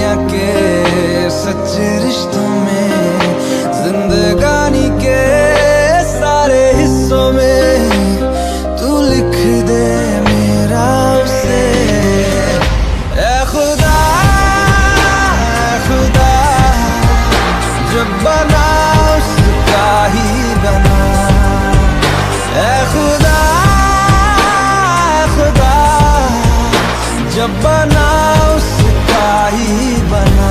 दुनिया के सच्चे रिश्तों में, जिंदगानी के सारे हिस्सों में तू लिख दे मेरा उसे। ऐ खुदा, ऐ खुदा, जब बना उसका ही बना। ऐ खुदा, ऐ खुदा, जब बना उसका ही बना।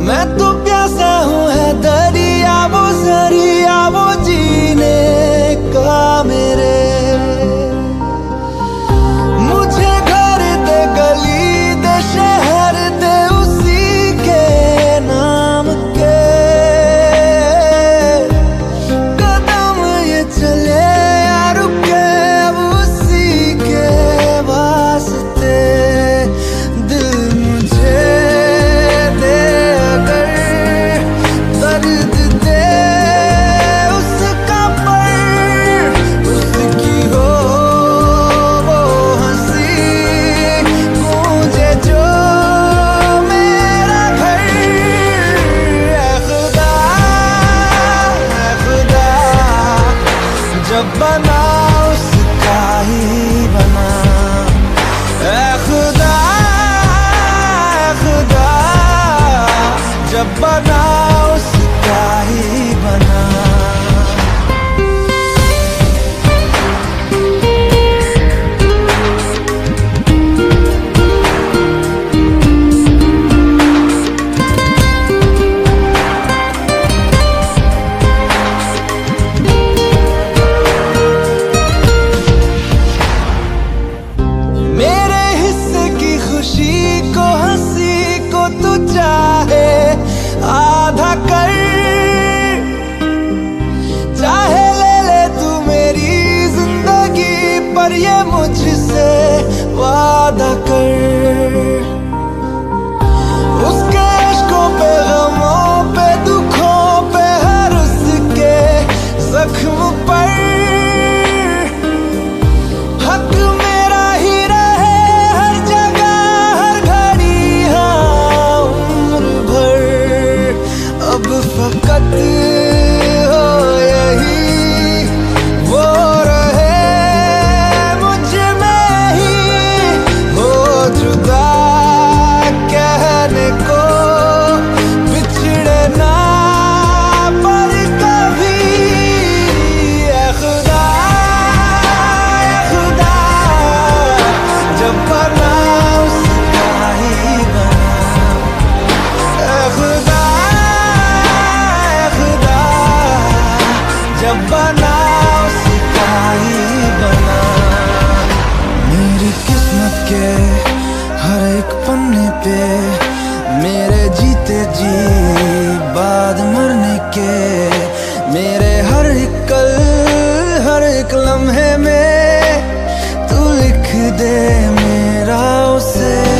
मैं तो प्यासा हूँ है दरिया, वो जरिया वो जीने का मेरे। मुझे घर दे, गली दे, शहर दे उसी के नाम के। कदम ये चले या रुके अब उसी के वास्ते। दिल मुझे जब बना उसका ही बना। ऐ खुदा, ऐ खुदा, जब बना उसका ही बना। तू चाहे आधा कर, चाहे ले ले तू मेरी जिंदगी, पर ये मुझसे वादा कर। उसके इश्कों पे, गमों पे, दुखों पे, हर उसके जख्म पर हक मेरा ही रहे हर जगह, हर घड़ी, हाँ उम्र भर। अब फकत हो यही वो रहे मुझ में ही, हो जुदा कहने को बिछड़े ना पर कभी। ऐ खुदा, ऐ खुदा, जब बना उसका ही बना। ऐ खुदा, ऐ खुदा, जब बना उसका ही बना। मेरी किस्मत के हर एक पन्ने पे, मेरे जीते जी बाद मरने के, मेरे हर एक कल, हर एक लम्हे में तू लिख दे मेरा उसे।